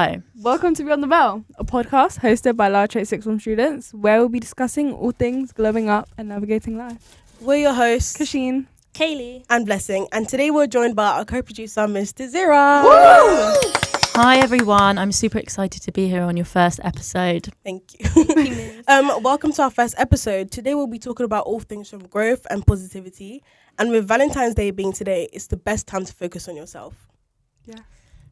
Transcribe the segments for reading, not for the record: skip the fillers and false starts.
Hi. Welcome to Beyond the Bell, a podcast hosted by large trait sixth form students where we'll be discussing all things glowing up and navigating life. We're your hosts, Kasheen, Kaylee, and Blessing, and today we're joined by our co-producer, Miss Desira. Woo! Hi everyone, I'm super excited to be here on your first episode. Thank you. Welcome to our first episode. Today we'll be talking about all things from growth and positivity. And with Valentine's Day being today, it's the best time to focus on yourself. Yeah.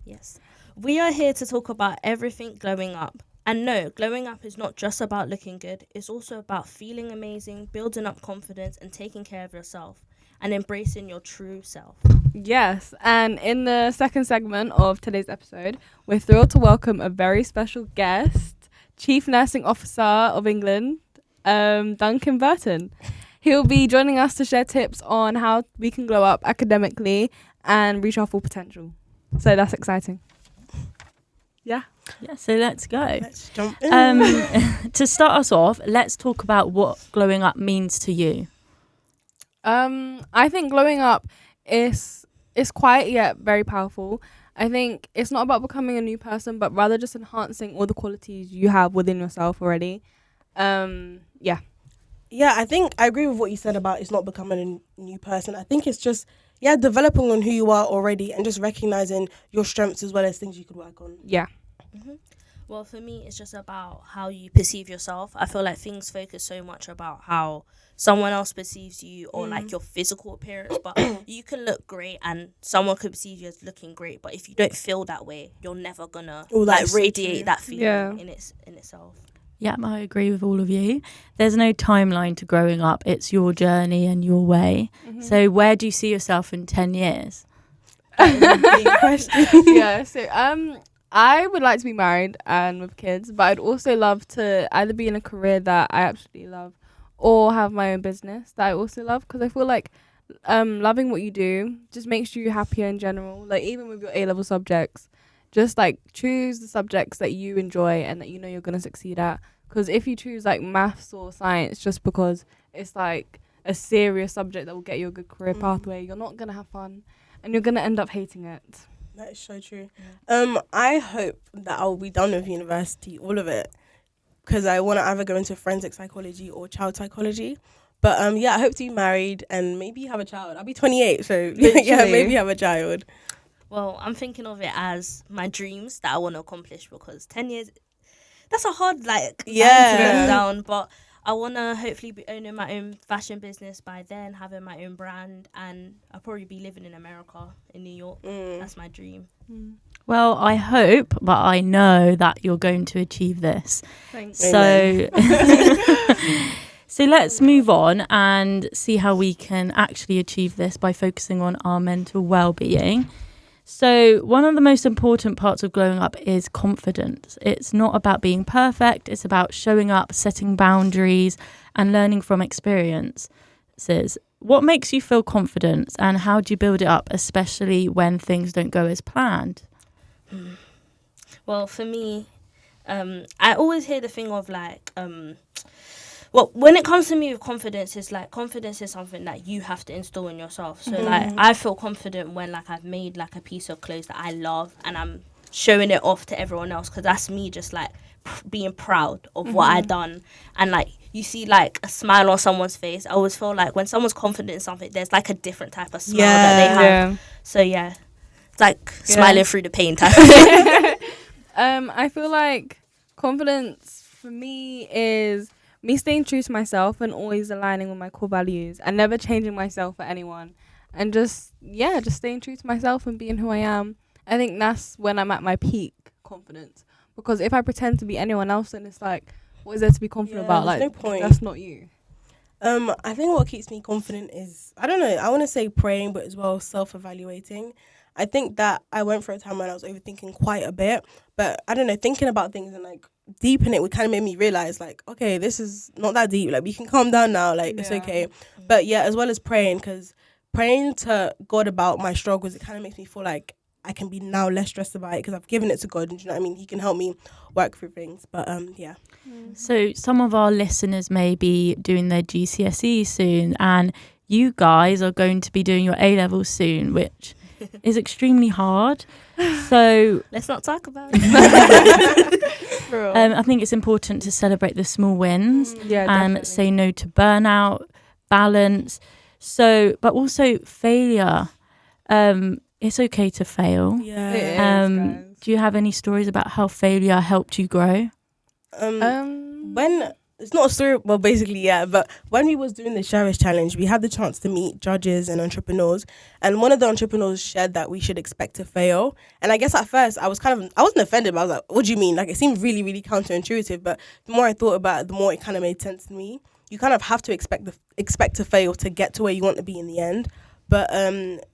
yes. We are here to talk about everything glowing up. And no, glowing up is not just about looking good. It's also about feeling amazing, building up confidence and taking care of yourself and embracing your true self. Yes, and in the second segment of today's episode, we're thrilled to welcome a very special guest, Chief Nursing Officer of England, Duncan Burton. He'll be joining us to share tips on how we can glow up academically and reach our full potential. So that's exciting. Yeah, so let's go. Let's jump in. To start us off, let's talk about what glowing up means to you. I think glowing up is quiet yet very powerful. I think it's not about becoming a new person, but rather just enhancing all the qualities you have within yourself already. Yeah, I think I agree with what you said about it's not becoming a new person. I think it's just, developing on who you are already and just recognizing your strengths as well as things you could work on. Yeah. Mm-hmm. Well, for me, it's just about how you perceive yourself. I feel like things focus so much about how someone else perceives you or like your physical appearance, but you can look great and someone could perceive you as looking great, but if you don't feel that way, you're never gonna radiate that feeling in itself. Yeah, I agree with all of you. There's no timeline to growing up. It's your journey and your way. Mm-hmm. So where do you see yourself in 10 years? Yeah, so I would like to be married and with kids, but I'd also love to either be in a career that I absolutely love or have my own business that I also love, because I feel like loving what you do just makes you happier in general. Like even with your A-level subjects, just like choose the subjects that you enjoy and that you know you're going to succeed at. Because if you choose like maths or science just because it's like a serious subject that will get you a good career pathway, you're not going to have fun and you're going to end up hating it. That is so true. Yeah. I hope that I'll be done with university, all of it, because I want to either go into forensic psychology or child psychology. But I hope to be married and maybe have a child. I'll be 28, so maybe have a child. Well, I'm thinking of it as my dreams that I want to accomplish, because 10 years, that's a hard line to look down, but I want to hopefully be owning my own fashion business by then, having my own brand, and I'll probably be living in America, in New York. That's my dream. Well, I hope, but I know that you're going to achieve this. Thanks. So, so let's move on and see how we can actually achieve this by focusing on our mental well-being. So one of the most important parts of growing up is confidence. It's not about being perfect. It's about showing up, setting boundaries, and learning from experiences. What makes you feel confident and how do you build it up, especially when things don't go as planned? Well, for me, I always hear the thing of like, well, when it comes to me with confidence, it's like confidence is something that you have to instill in yourself. So like I feel confident when like I've made like a piece of clothes that I love and I'm showing it off to everyone else, because that's me just like being proud of what I've done. And like you see like a smile on someone's face. I always feel like when someone's confident in something, there's like a different type of smile that they have. Yeah. So it's like smiling through the pain type of thing. I feel like confidence for me is me staying true to myself and always aligning with my core values and never changing myself for anyone, and just staying true to myself and being who I am. I think that's when I'm at my peak confidence, because if I pretend to be anyone else, then it's like, what is there to be confident about? Like, no point. That's not you. I think what keeps me confident is, I don't know, I want to say praying, but as well self-evaluating. I think that I went through a time when I was overthinking quite a bit, but I don't know, thinking about things and like deep in it would kind of made me realize like, okay, this is not that deep, like we can calm down now, like it's okay. But as well as praying, because praying to God about my struggles, it kind of makes me feel like I can be now less stressed about it because I've given it to God, and you know what I mean, he can help me work through things. But So some of our listeners may be doing their GCSE soon, and you guys are going to be doing your A-levels soon, which is extremely hard. So Let's not talk about it. I think it's important to celebrate the small wins Yeah, and definitely. say no to burnout, balance. So, but also failure. It's okay to fail. Yeah. It is, guys. Do you have any stories about how failure helped you grow? When it's not a story, well, basically, yeah. But when we was doing the Sheriff Challenge, we had the chance to meet judges and entrepreneurs, and one of the entrepreneurs shared that we should expect to fail. And I guess at first I wasn't offended, but I was like, "What do you mean?" Like it seemed really, really counterintuitive. But the more I thought about it, the more it kind of made sense to me. You kind of have to expect to fail to get to where you want to be in the end. But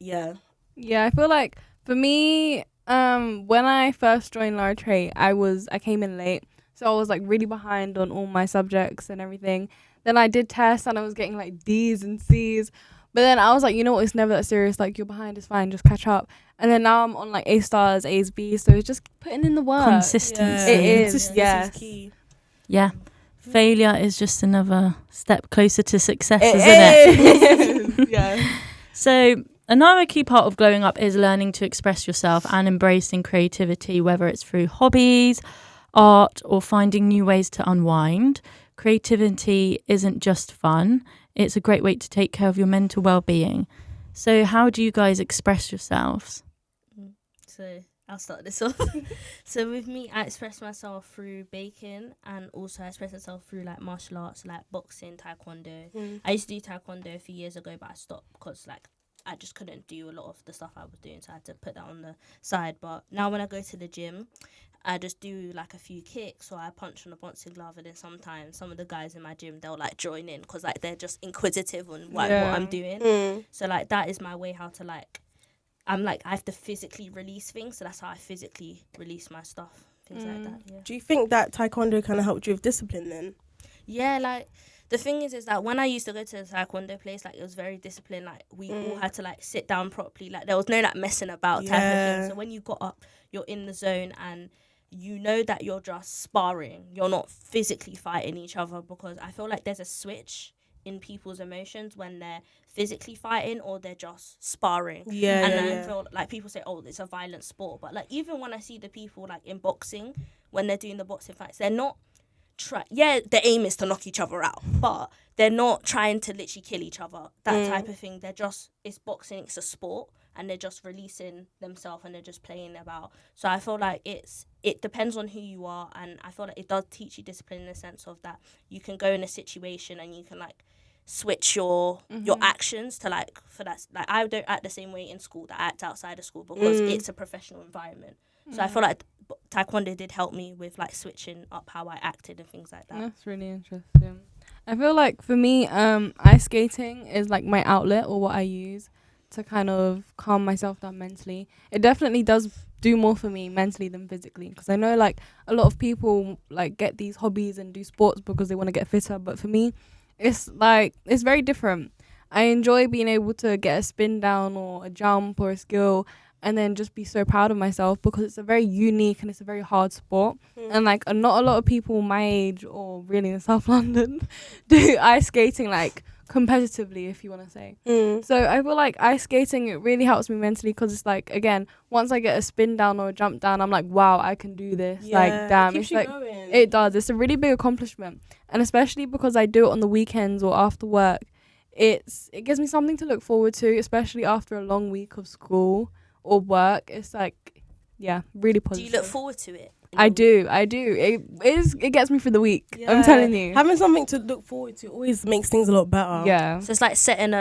yeah. Yeah, I feel like for me, when I first joined Lara Trey, I came in late. So I was like really behind on all my subjects and everything. Then I did tests and I was getting like D's and C's. But then I was like, you know what, it's never that serious. Like you're behind, it's fine, just catch up. And then now I'm on like A stars, A's, B's. So it's just putting in the work. Consistency. It is, Consistency yes. is key. Yeah. Failure is just another step closer to success, It isn't it? is. Yeah. So another key part of growing up is learning to express yourself and embracing creativity, whether it's through hobbies, art, or finding new ways to unwind. Creativity isn't just fun. It's a great way to take care of your mental well-being. So how do you guys express yourselves? So I'll start this off. So with me, I express myself through baking, and also I express myself through like martial arts, like boxing, taekwondo. I used to do taekwondo a few years ago, but I stopped because like I just couldn't do a lot of the stuff I was doing, so I had to put that on the side. But now when I go to the gym, I just do like a few kicks, or I punch on a boxing glove, and then sometimes some of the guys in my gym, they'll like join in because like they're just inquisitive on what I'm doing. So like that is my way how to like, I'm like I have to physically release things, so that's how I physically release my stuff, things like that. Yeah. Do you think that taekwondo kind of helped you with discipline then? Yeah, like the thing is that when I used to go to the taekwondo place, like it was very disciplined. Like we all had to like sit down properly. Like there was no like messing about type of thing. So when you got up, you're in the zone and you know that you're just sparring. You're not physically fighting each other, because I feel like there's a switch in people's emotions when they're physically fighting or they're just sparring. Yeah, And yeah, I feel like people say, oh, it's a violent sport. But like even when I see the people like in boxing, when they're doing the boxing fights, they're not the aim is to knock each other out, but they're not trying to literally kill each other, that type of thing. They're just, it's boxing, it's a sport, and they're just releasing themselves and they're just playing about. So I feel like it depends on who you are, and I feel like it does teach you discipline in the sense of that you can go in a situation and you can like switch your actions to like, for that, like I don't act the same way in school that I act outside of school, because it's a professional environment. So I feel like taekwondo did help me with like switching up how I acted and things like that. That's really interesting. I feel like for me, ice skating is like my outlet, or what I use to kind of calm myself down mentally. It definitely does do more for me mentally than physically, because I know like a lot of people like get these hobbies and do sports because they want to get fitter, but for me it's like it's very different. I enjoy being able to get a spin down or a jump or a skill and then just be so proud of myself, because it's a very unique and it's a very hard sport. And like not a lot of people my age, or really in South London, do ice skating like competitively, if you want to say. So I feel like ice skating, it really helps me mentally, because it's like, again, once I get a spin down or a jump down, I'm like, wow, I can do this. Yeah, like damn, keeps it's you like going. it does. It's a really big accomplishment, and especially because I do it on the weekends or after work, it gives me something to look forward to, especially after a long week of school or work. It's like, yeah, really positive. Do you look forward to it? I do. It gets me through the week. Yeah. I'm telling you. Having something to look forward to always makes things a lot better. Yeah. So it's like setting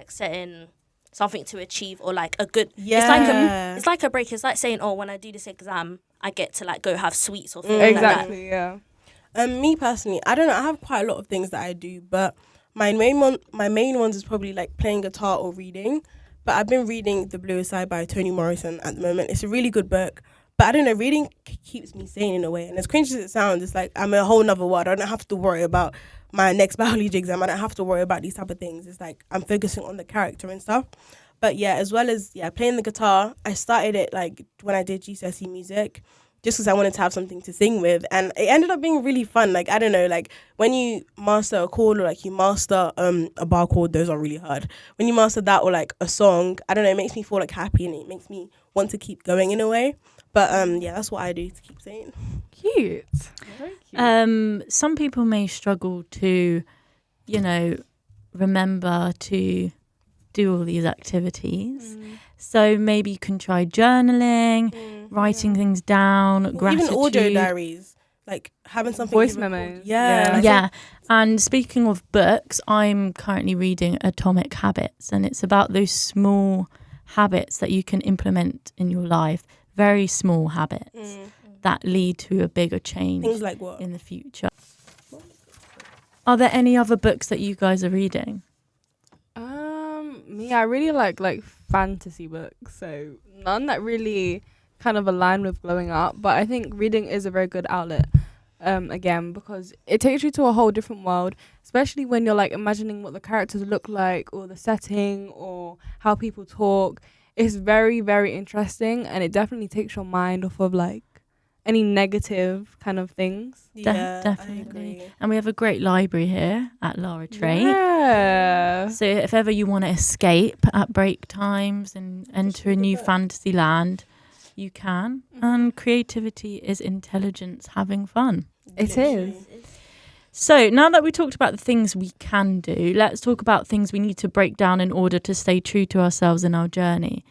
setting something to achieve, or like a good. Yeah. It's like a break. It's like saying, oh, when I do this exam, I get to like go have sweets or things Exactly. like that. Yeah. Me personally, I don't know. I have quite a lot of things that I do, but my main ones is probably like playing guitar or reading. But I've been reading The Bluest Eye by Toni Morrison at the moment. It's a really good book. But I don't know, reading keeps me sane in a way. And as cringe as it sounds, it's like I'm in a whole nother world. I don't have to worry about my next biology exam. I don't have to worry about these type of things. It's like I'm focusing on the character and stuff. But yeah, as well as playing the guitar, I started it like when I did GCSE music, just because I wanted to have something to sing with, and it ended up being really fun. Like, I don't know, like when you master a chord or like you master a bar chord, those are really hard. When you master that or like a song, I don't know, it makes me feel like happy and it makes me want to keep going in a way. But that's what I do to keep saying. Cute. Very cute. Some people may struggle to, remember to do all these activities. So maybe you can try journaling, writing things down, Or gratitude. even audio diaries, like having something. Voice you record. memos. Yeah. Yeah. And speaking of books, I'm currently reading Atomic Habits, and it's about those small habits that you can implement in your life, very small habits that lead to a bigger change Things like what? in the future. Are there any other books that you guys are reading? Me, I really like fantasy books, so none that really kind of align with growing up. But I think reading is a very good outlet, again, because it takes you to a whole different world, especially when you're like imagining what the characters look like or the setting or how people talk. It's very, very interesting, and it definitely takes your mind off of like any negative kind of things. Yeah, definitely. I agree. And we have a great library here at Lara Trade. Yeah. So if ever you want to escape at break times and enter a new fantasy land, you can. And creativity is intelligence having fun. It is. So now that we talked about the things we can do, let's talk about things we need to break down in order to stay true to ourselves in our journey.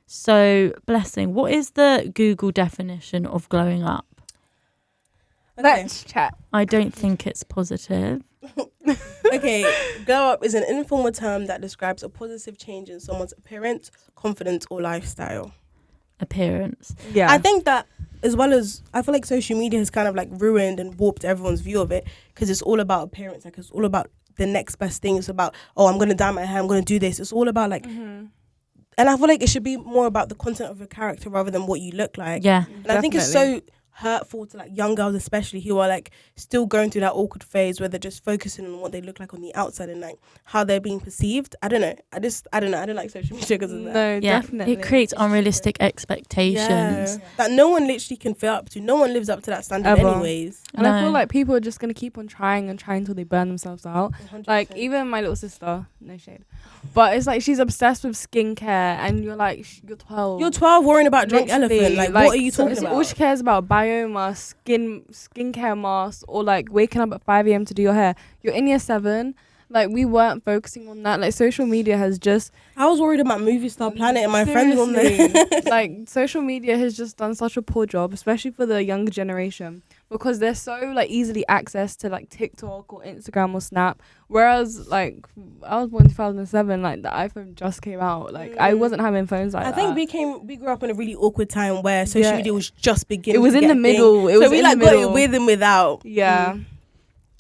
So, Blessing, what is the Google definition of glowing up? Okay. Let's chat. I don't think it's positive. Okay, glow up is an informal term that describes a positive change in someone's appearance, confidence, or lifestyle. Appearance. Yeah. I think that, as well as, I feel like social media has kind of like ruined and warped everyone's view of it, because it's all about appearance. Like, it's all about the next best thing. It's about, oh, I'm going to dye my hair, I'm going to do this. It's all about like, and I feel like it should be more about the content of your character rather than what you look like. Yeah. And I think it's so hurtful to like young girls, especially, who are like still going through that awkward phase where they're just focusing on what they look like on the outside and like how they're being perceived. I don't know. I don't know. I don't like social media because of that. No, Yeah. definitely. It creates unrealistic expectations. That no one literally can fit up to. No one lives up to that standard Ever. anyways. And I feel No. like people are just going to keep on trying and trying until they burn themselves out. 100%. Like, even my little sister, no shade, but it's like she's obsessed with skincare, and you're like, you're 12. You're 12 worrying about drunk Literally, elephant. Like, what are you so talking it's about? all she cares about, Bioma, skincare masks, or like waking up at 5 a.m. to do your hair. You're in year 7. Like, we weren't focusing on that. Like, social media has just... I was worried about Movie Star Planet and my friends on there. Seriously. Like, social media has just done such a poor job, especially for the younger generation, because they're so like easily accessed to like TikTok or Instagram or Snap. Whereas like I was born in 2007, like the iPhone just came out. Like I wasn't having phones like I that. think we grew up in a really awkward time where social media was just beginning. It was to in get the a thing. middle. It So was we in like the got middle. it with and without. Yeah.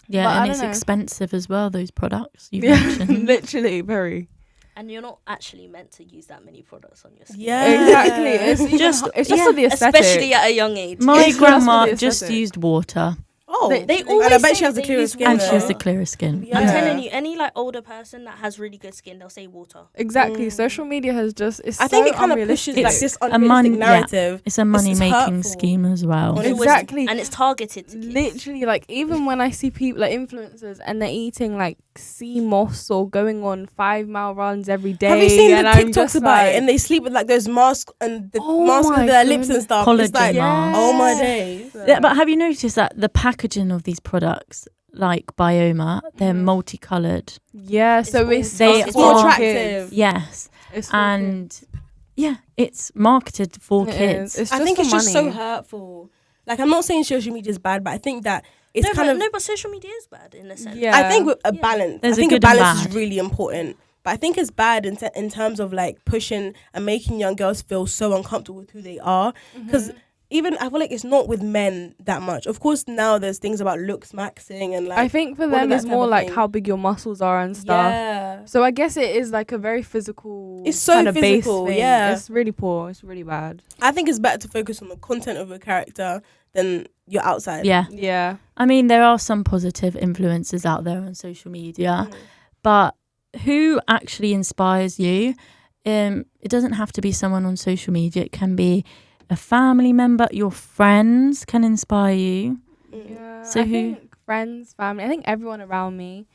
Yeah, But I and don't it's know. expensive as well, those products you Yeah, mentioned. literally very. And you're not actually meant to use that many products on your skin. Yeah. Exactly. It's Just- it's just yeah. for the aesthetic. Especially at a young age. My It's just grandma for the just aesthetic. used water. Oh, They and always I bet she say has the they clearest use skin. And she has though. the clearest skin. Yeah. I'm telling you, any like older person that has really good skin, they'll say water. Exactly. Social media has just. It's I think so it kind of pushes unrealistic. like this a unrealistic yeah. narrative. It's a money-making hurtful. scheme as well. And it was- Exactly. And it's targeted to kids. Literally, like even when I see people like influencers and they're eating like sea moss or going on 5-mile runs every day. Have you seen the and I'm TikToks just about like, it? And they sleep with like those masks and the Oh masks my with their lips and goodness. stuff. Collagen It's like, masks. oh my days. Yeah, but have you noticed that the packaging of these products, like Bioma, they're multicolored? Yeah, so It's it's all- it's It's for more kids. attractive. Yes. It's for And yeah, it's marketed for kids. It kids. is. It's I just think for it's just so money. hurtful. Like, I'm not saying social media is bad, but I think that it's No, kind but, of. no, but social media is bad in a sense. Yeah. I think with a Yeah. balance. There's I a think a good and balance is bad. really important. But I think it's bad in terms of like pushing and making young girls feel so uncomfortable with who they are. Because even I feel like it's not with men that much. Of course, now there's things about looks maxing and like. I think for all of them that it's type more of like thing. how big your muscles are and stuff. Yeah. So I guess it is like a very physical. It's so kind of base physical, thing. yeah. It's really poor. It's really bad. I think it's better to focus on the content of a character than your outside. Yeah. Yeah. I mean, there are some positive influences out there on social media, but who actually inspires you it doesn't have to be someone on social media. It can be a family member. Your friends can inspire you. Yeah, So I think friends, family, I think everyone around me.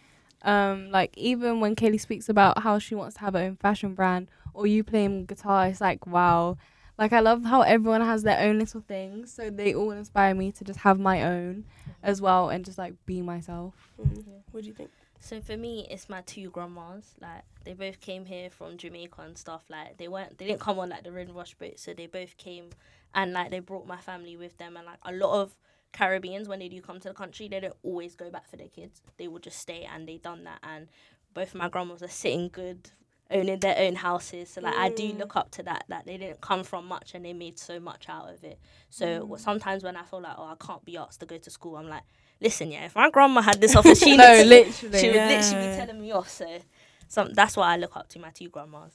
Like even when Kaylee speaks about how she wants to have her own fashion brand, or you playing guitar, it's like, wow. Like I love how everyone has their own little things, so they all inspire me to just have my own as well and just like be myself. What do you think? So for me, it's my two grandmas. Like they both came here from Jamaica and stuff. Like they didn't come on like the Red Rush boat. So they both came and like they brought my family with them. And like a lot of Caribbeans, when they do come to the country, they don't always go back for their kids. They will just stay, and they done that. And both of my grandmas are sitting good, owning their own houses. So like I do look up to that they didn't come from much and they made so much out of it. So sometimes when I feel like, I can't be asked to go to school, I'm like, listen, if my grandma had this offer, she No, would literally. she would literally be telling me off. So that's why I look up to my two grandmas.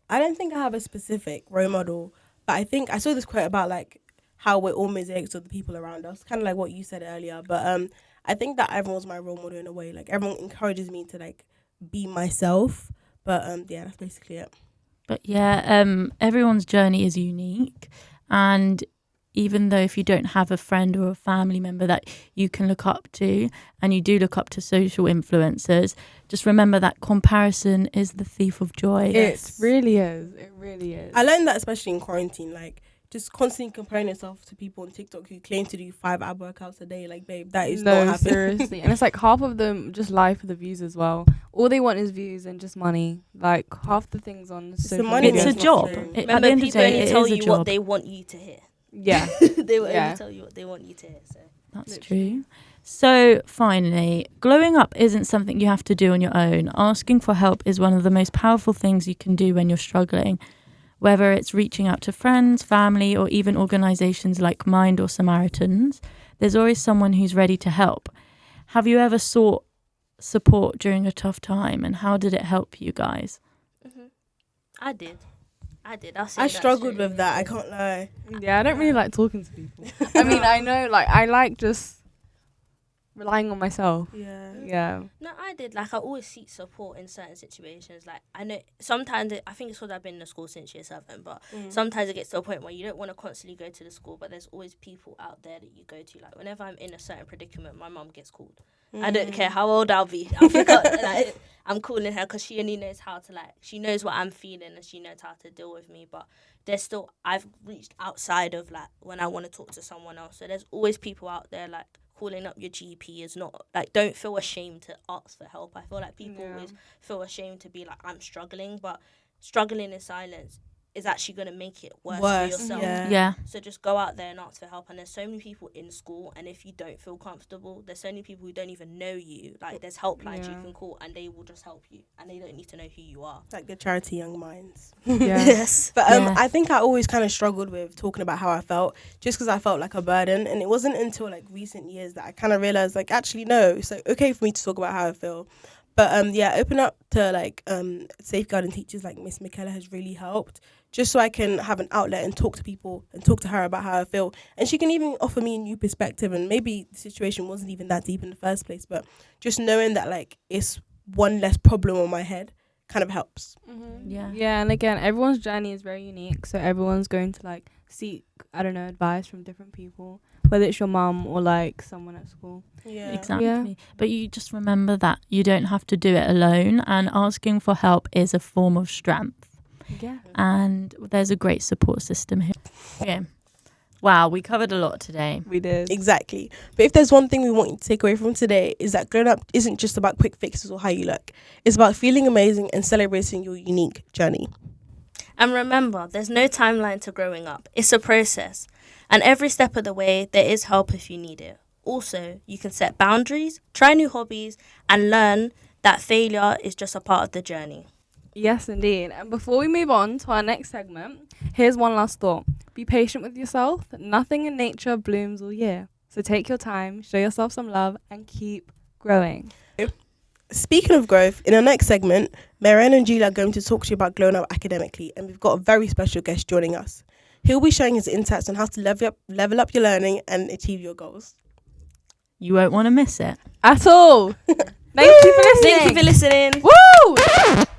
I don't think I have a specific role model, but I think I saw this quote about like how we're all mosaics of the people around us, kind of like what you said earlier. But I think that everyone's my role model in a way. Like everyone encourages me to like be myself. But yeah, that's basically it. But yeah, everyone's journey is unique, and even though if you don't have a friend or a family member that you can look up to, and you do look up to social influencers, just remember that comparison is the thief of joy. It really is. It really is. I learned that especially in quarantine, like just constantly comparing yourself to people on TikTok who claim to do 5 ab workouts a day. Like, babe, that is not happening. Seriously. And it's like half of them just lie for the views as well. All they want is views and just money. Like half the things on social money media. It's a job. At the Remember, end of the people day, only it tell is a you what job. they want you to hear. Yeah. They will Yeah. only tell you what they want you to hear. So That's true. So finally, glowing up isn't something you have to do on your own. Asking for help is one of the most powerful things you can do when you're struggling. Whether it's reaching out to friends, family, or even organisations like Mind or Samaritans, there's always someone who's ready to help. Have you ever sought support during a tough time, and how did it help you guys? I did. I struggled with that. I can't lie. Yeah, I don't really like talking to people. I mean, I know, like, I like just relying on myself. Yeah. Yeah. No, I did. Like, I always seek support in certain situations. Like, I know sometimes, I think it's because I've been in the school since year 7, but sometimes it gets to a point where you don't want to constantly go to the school, but there's always people out there that you go to. Like, whenever I'm in a certain predicament, my mum gets called. I don't care how old I'll be. I'm calling her because she only knows how to, like, she knows what I'm feeling and she knows how to deal with me. But there's still, I've reached outside of, like, when I want to talk to someone else. So there's always people out there, like, calling up your GP is not, like, don't feel ashamed to ask for help. I feel like people always feel ashamed to be like, I'm struggling, but struggling in silence is actually going to make it worse for yourself. Yeah. So just go out there and ask for help. And there's so many people in school, and if you don't feel comfortable, there's so many people who don't even know you. Like, there's helplines you can call and they will just help you, and they don't need to know who you are. Like the charity Young Minds. Yeah. Yes. But I think I always kind of struggled with talking about how I felt, just because I felt like a burden. And it wasn't until like recent years that I kind of realized, like, actually, no, it's like okay for me to talk about how I feel. But open up to like safeguarding teachers like Miss Michaela has really helped, just so I can have an outlet and talk to people and talk to her about how I feel. And she can even offer me a new perspective, and maybe the situation wasn't even that deep in the first place, but just knowing that like it's one less problem on my head kind of helps. Yeah, and again, everyone's journey is very unique, so everyone's going to like seek, I don't know, advice from different people, whether it's your mum or like someone at school. Yeah. Exactly. Yeah. But you just remember that you don't have to do it alone, and asking for help is a form of strength. Yeah. And there's a great support system here. Okay. Wow, we covered a lot today. We did. Exactly. But if there's one thing we want you to take away from today, is that growing up isn't just about quick fixes or how you look. It's about feeling amazing and celebrating your unique journey. And remember, there's no timeline to growing up. It's a process. And every step of the way, there is help if you need it. Also, you can set boundaries, try new hobbies, and learn that failure is just a part of the journey. Yes, indeed. And before we move on to our next segment, here's one last thought. Be patient with yourself. Nothing in nature blooms all year. So take your time, show yourself some love, and keep growing. Speaking of growth, in our next segment, Marianne and Jullie are going to talk to you about growing up academically, and we've got a very special guest joining us. He'll be sharing his insights on how to level up your learning and achieve your goals. You won't want to miss it. At all. Thank you for listening. Thank you for listening. Woo!